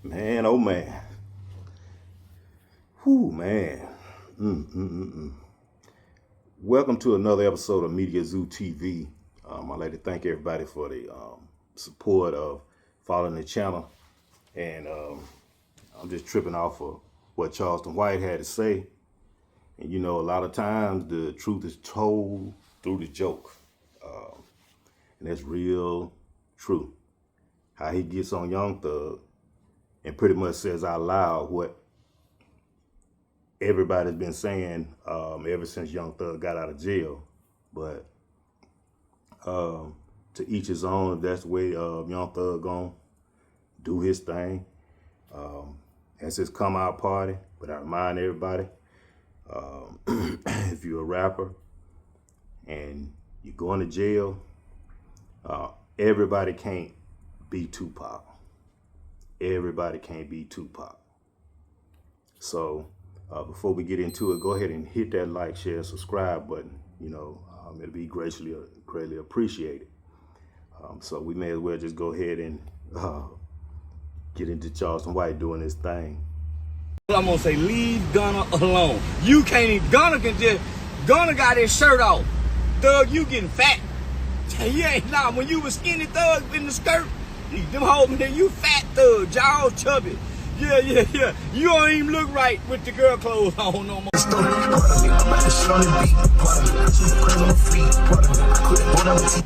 Man, oh man. Whew, man. Welcome to another episode of Mediazewtv. I'd like to thank everybody for the support of following the channel. And I'm just tripping off of what Charleston White had to say. And you know, a lot of times the truth is told through the joke. And that's real true. How he gets on Young Thug and pretty much says out loud what everybody's been saying ever since Young Thug got out of jail. But to each his own, if that's the way Young Thug gonna do his thing. That's his come out party. But I remind everybody, if you're a rapper and you're going to jail, everybody can't be Tupac. Everybody can't be Tupac. So before we get into it, go ahead and hit that like, share, subscribe button. You know, it'll be greatly appreciated. So we may as well just go ahead and get into Charleston White doing his thing. I'm gonna say, leave Gunna alone. You can't even, Gunna got his shirt off. Thug, you getting fat. You ain't, nah, when you was skinny Thug in the skirt, them holding there, you fat Thug, y'all chubby. Yeah. You don't even look right with the girl clothes on no more.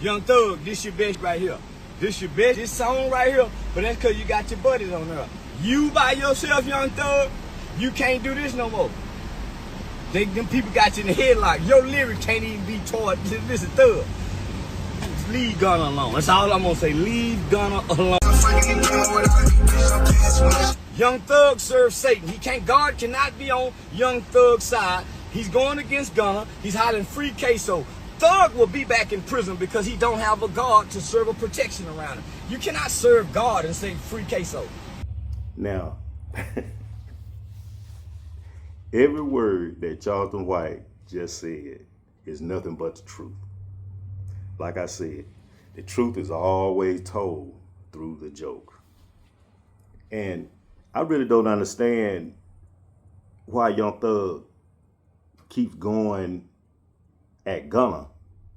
Young Thug, this your best right here. This your best, this song right here, but that's cause you got your buddies on there. You by yourself, Young Thug, you can't do this no more. Them people got you in the headlock. Your lyrics can't even be toward this is Thug. Leave Gunna alone. That's all I'm gonna say. Leave Gunna alone. Young Thug serves Satan. God cannot be on Young Thug's side. He's going against Gunna. He's hiding free queso. Thug will be back in prison because he don't have a God to serve a protection around him. You cannot serve God and say free queso. Now, every word that Charleston White just said is nothing but the truth. Like I said, the truth is always told through the joke. And I really don't understand why Young Thug keeps going at Gunna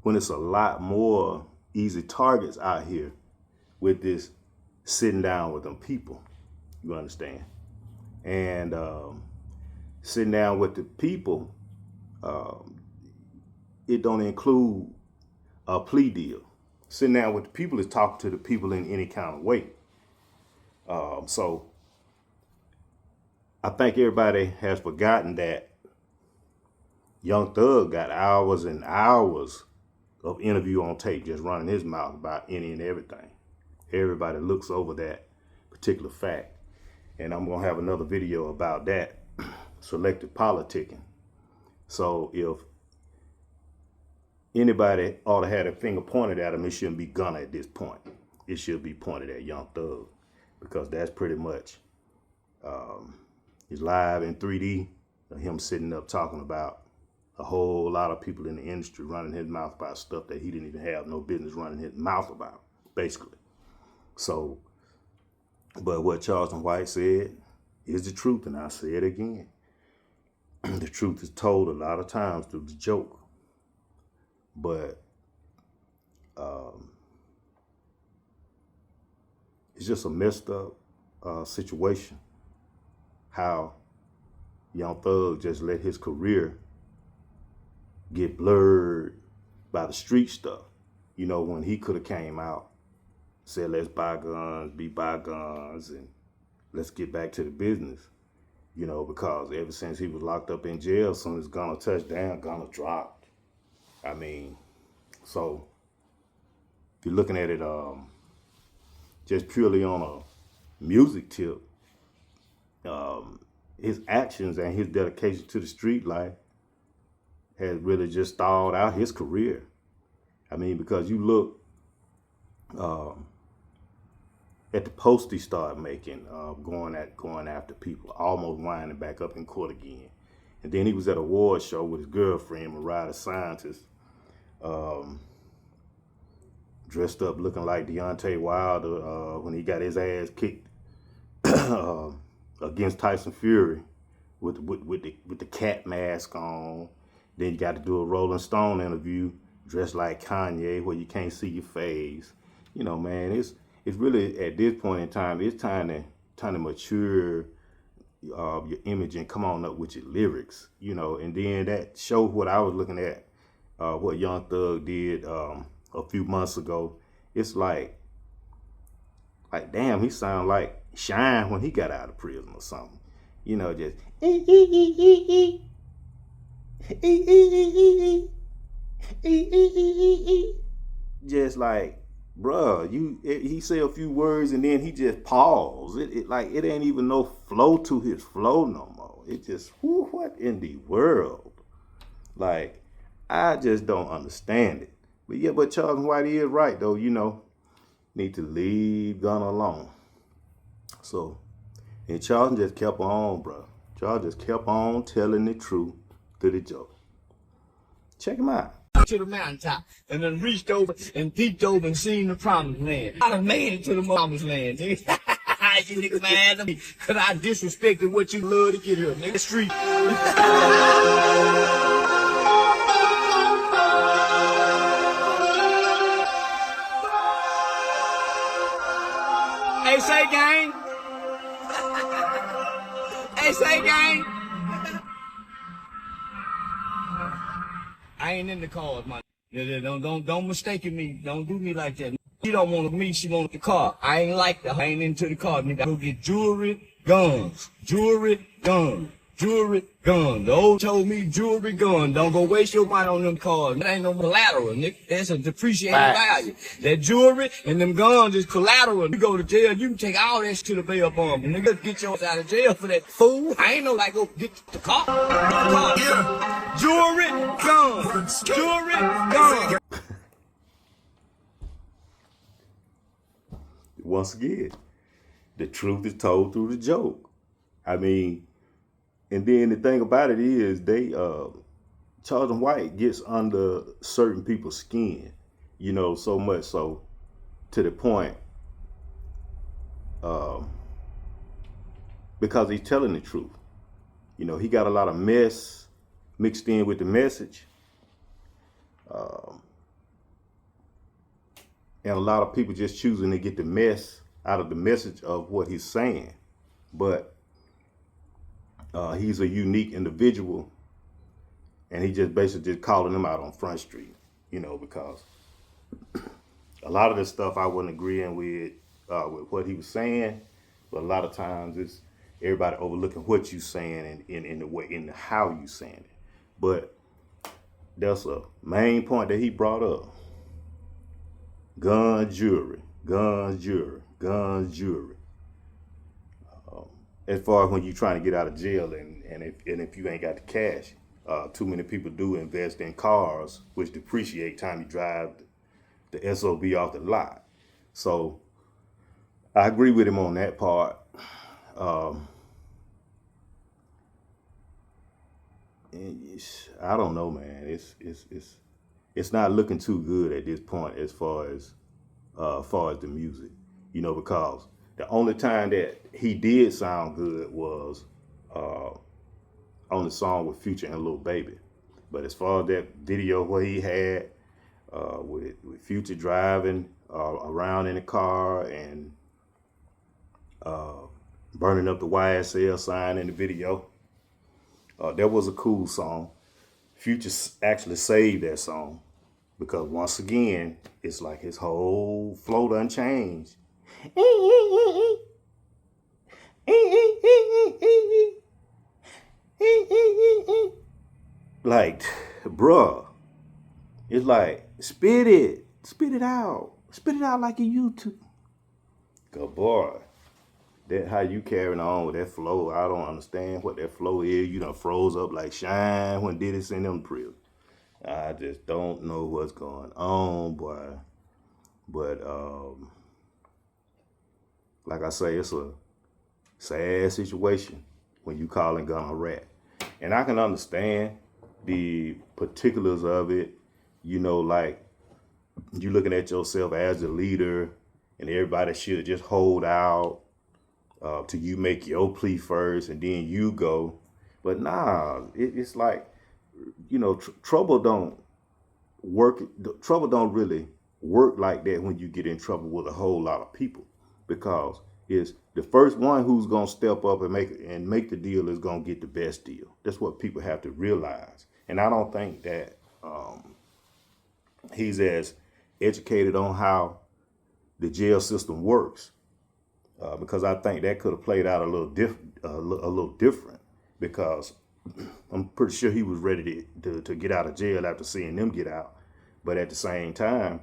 when it's a lot more easy targets out here with this sitting down with them people. You understand? And sitting down with the people, it don't include a plea deal. Sitting down with the people is talking to the people in any kind of way. So I think everybody has forgotten that Young Thug got hours and hours of interview on tape just running his mouth about any and everything. Everybody looks over that particular fact. And I'm going to have another video about that, selective politicking. So if anybody ought to have a finger pointed at him, it shouldn't be Gunna at this point. It should be pointed at Young Thug, because that's pretty much he's live in 3D of him sitting up talking about a whole lot of people in the industry running his mouth about stuff that he didn't even have no business running his mouth about, basically. So, but what Charleston White said is the truth, and I say it again. The truth is told a lot of times through the joke. But it's just a messed up situation. How Young Thug just let his career get blurred by the street stuff. You know, when he could have came out, said, let's bygones be bygones and let's get back to the business. You know, because ever since he was locked up in jail, as soon as Gunna touched down, Gunna dropped. I mean, so if you're looking at it just purely on a music tip, his actions and his dedication to the street life has really just stalled out his career. I mean, because you look at the post he started making, going after people, almost winding back up in court again. And then he was at a award show with his girlfriend, Mariah the Scientist, dressed up looking like Deontay Wilder when he got his ass kicked against Tyson Fury with the cat mask on. Then you got to do a Rolling Stone interview dressed like Kanye where you can't see your face. You know, man, it's really at this point in time, it's time to mature your image and come on up with your lyrics. You know, and then that showed what I was looking at, what Young Thug did a few months ago. It's like damn, he sound like Shine when he got out of prison or something. You know, just just like, bruh, he say a few words and then he just pause. It ain't even no flow to his flow no more. It just, what in the world? Like, I just don't understand it. But yeah, but Charleston White is right though, you know, need to leave Gunna alone. So, and Charleston just kept on, bro. Charleston just kept on telling the truth to the joke. Check him out. To the mountaintop and then reached over and peeked over and seen the promised land. I done made it to the promised land, nigga. You niggas mad at me because I disrespected what you love to get here, nigga. Street. Hey, say gang. Hey, say gang. I ain't in the cars, man. Don't mistake me. Don't do me like that. She don't want me, she want the car. I ain't like that. I ain't into the car. Nigga, go get jewelry, guns. Jewelry, guns. Jewelry, guns. The old told me jewelry, gun. Don't go waste your money on them cars. That ain't no collateral, nigga. That's a depreciated value. That jewelry and them guns is collateral. You go to jail, you can take all that shit to the bail bond. Nigga, get your ass out of jail for that fool. I ain't no like go get the car. Yeah. Jewelry, guns. Jewelry, guns. Once again, the truth is told through the joke. I mean, and then the thing about it is Charleston White gets under certain people's skin, you know, so much so to the point because he's telling the truth. You know, he got a lot of mess mixed in with the message. And a lot of people just choosing to get the mess out of the message of what he's saying. But he's a unique individual, and he just basically just calling them out on Front Street, you know, because a lot of this stuff I wasn't agreeing with what he was saying, but a lot of times it's everybody overlooking what you saying and in the way, in the how you saying it. But that's a main point that he brought up. Guns, jewelry, guns, jewelry, guns, jewelry. As far as when you're trying to get out of jail and if you ain't got the cash, too many people do invest in cars, which depreciate time you drive the SOB off the lot. So I agree with him on that part. I don't know, man. It's not looking too good at this point as far as the music, you know, because the only time that he did sound good was on the song with Future and Lil Baby. But as far as that video where he had with Future driving around in the car and burning up the YSL sign in the video, that was a cool song. Future actually saved that song because once again, it's like his whole flow done changed. Like, bruh, it's like, spit it out like you used to. Good boy, that how you carrying on with that flow, I don't understand what that flow is. You done froze up like Shine when Diddy sent them to prison. I just don't know what's going on, boy. But like I say, it's a sad situation when you calling Gunna a rat. And I can understand the particulars of it, you know, like you looking at yourself as the leader and everybody should just hold out till you make your plea first and then you go. But nah, it's like, trouble don't work. Trouble don't really work like that when you get in trouble with a whole lot of people, because it's the first one who's gonna step up and make the deal is gonna get the best deal. That's what people have to realize. And I don't think that he's as educated on how the jail system works, because I think that could have played out a little different, because I'm pretty sure he was ready to get out of jail after seeing them get out. But at the same time,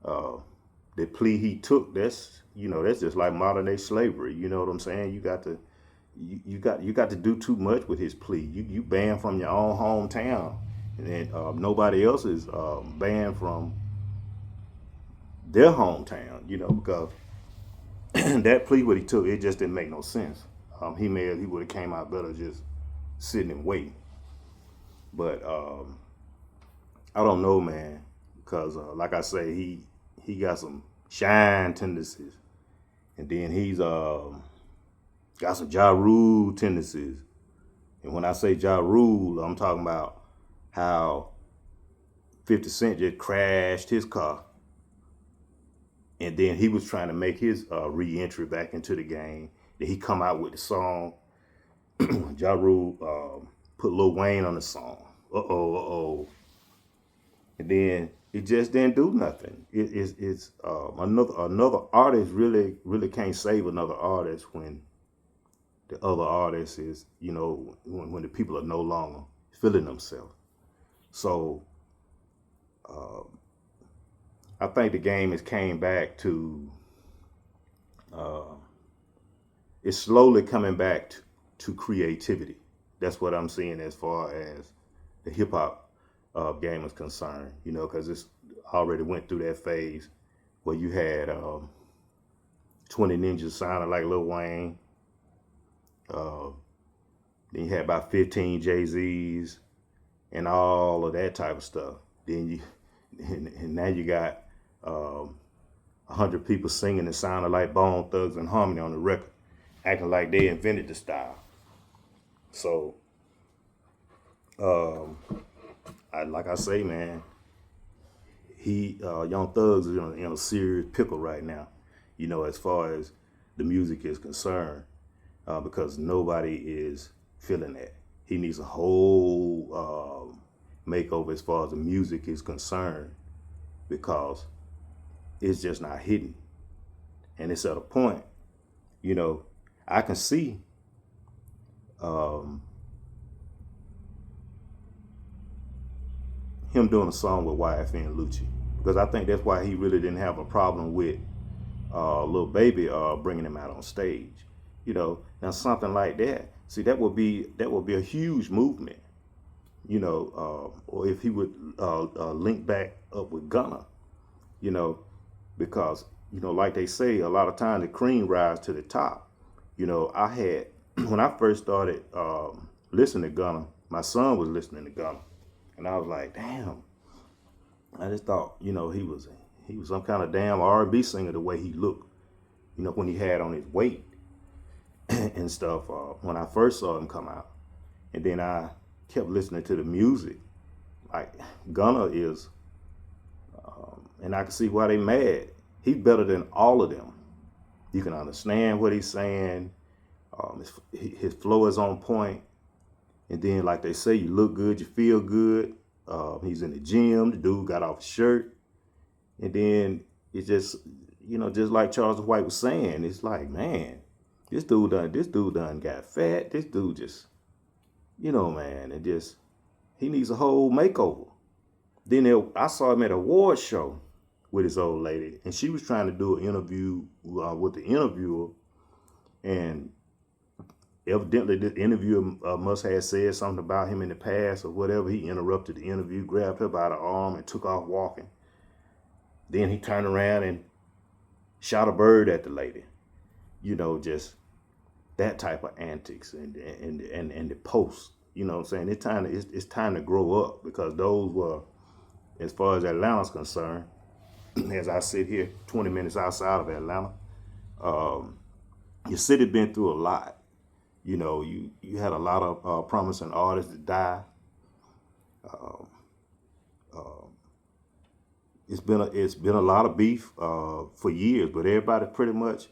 the plea he took, that's just like modern day slavery. You know what I'm saying? You got to do too much with his plea. You banned from your own hometown, and then nobody else is banned from their hometown. Because that plea what he took, it just didn't make no sense. He would have came out better just sitting and waiting. But I don't know, man, because like I say, he got some shine tendencies, and then he's got some Ja Rule tendencies. And when I say Ja Rule, I'm talking about how 50 Cent just crashed his car, and then he was trying to make his re-entry back into the game. Then he come out with the song. Ja Rule put Lil Wayne on the song. Uh-oh. And then it just didn't do nothing. It's another artist really can't save another artist when the other artist is, when the people are no longer feeling themselves. So I think the game has came back to, it's slowly coming back to creativity. That's what I'm seeing as far as the hip hop game is concerned, because it's already went through that phase where you had 20 Ninjas sounding like Lil Wayne. Then you had about 15 Jay-Z's and all of that type of stuff. Then and now you got 100 people singing and sounding like Bone Thugs and Harmony on the record, acting like they invented the style. So, like I say, man, Young Thugs is in a serious pickle right now, as far as the music is concerned, because nobody is feeling that. He needs a whole makeover as far as the music is concerned, because it's just not hitting. And it's at a point, I can see him doing a song with YFN and Lucci, because I think that's why he really didn't have a problem with Lil Baby bringing him out on stage. Now something like that. See, that would be a huge movement. Or if he would link back up with Gunna, because like they say, a lot of times the cream rises to the top. I had when I first started listening to Gunna, my son was listening to Gunna. And I was like, damn. I just thought, he was some kind of damn R&B singer the way he looked, when he had on his weight and stuff. When I first saw him come out, and then I kept listening to the music. Like Gunna is, and I can see why they mad. He's better than all of them. You can understand what he's saying. His flow is on point. And then, like they say, you look good, you feel good. He's in the gym. The dude got off his shirt. And then it's just, just like Charleston White was saying, it's like, man, this dude done got fat. This dude just, man, he needs a whole makeover. Then I saw him at an award show with his old lady, and she was trying to do an interview with the interviewer, and evidently the interviewer must have said something about him in the past or whatever. He interrupted the interview, grabbed her by the arm, and took off walking. Then he turned around and shot a bird at the lady. Just that type of antics and the post. What I'm saying? It's time to grow up, because those were, as far as Atlanta's concerned, as I sit here 20 minutes outside of Atlanta, your city been through a lot. You know, you had a lot of promising artists that die. It's been a lot of beef for years, but everybody pretty much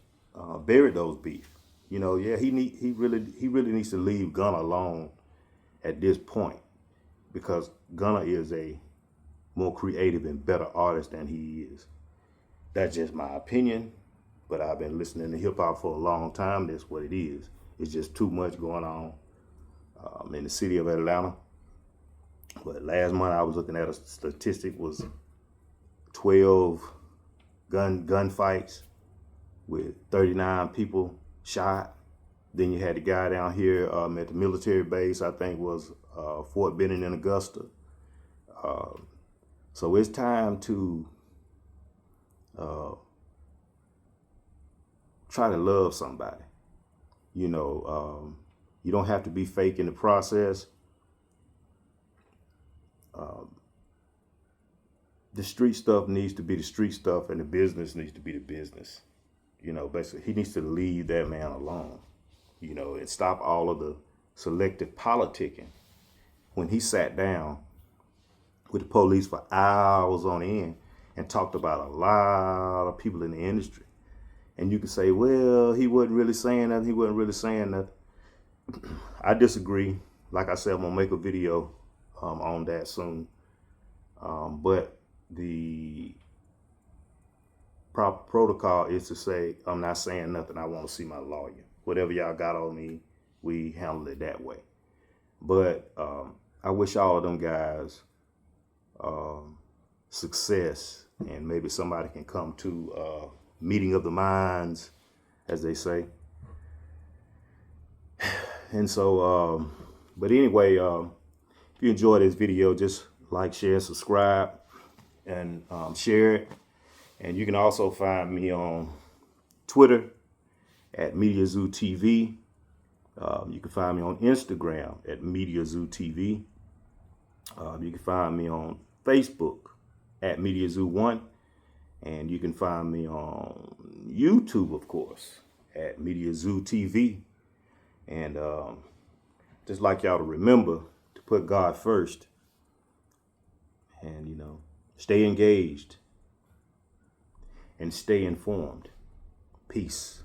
buried those beef. You know, yeah, he really needs to leave Gunna alone at this point, because Gunna is a more creative and better artist than he is. That's just my opinion, but I've been listening to hip hop for a long time. That's what it is. It's just too much going on in the city of Atlanta. But last month I was looking at a statistic was 12 gunfights with 39 people shot. Then you had the guy down here at the military base, I think was Fort Benning in Augusta. So it's time to try to love somebody. You know, you don't have to be fake in the process. The street stuff needs to be the street stuff, and the business needs to be the business. You know, basically, he needs to leave that man alone. You know, and stop all of the selective politicking. When he sat down with the police for hours on end and talked about a lot of people in the industry, and you can say, well, he wasn't really saying nothing. He wasn't really saying nothing. I disagree. Like I said, I'm gonna make a video on that soon. But the proper protocol is to say, I'm not saying nothing. I want to see my lawyer. Whatever y'all got on me, we handle it that way. But I wish all of them guys success, and maybe somebody can come to meeting of the minds, as they say. And so, but anyway, if you enjoyed this video, just like, share, subscribe, and share it. And you can also find me on Twitter at Mediazewtv. You can find me on Instagram at Mediazewtv. You can find me on Facebook at Mediazew1. And you can find me on YouTube, of course, at Mediazewtv. And just like y'all to remember to put God first. And, you know, stay engaged and stay informed. Peace.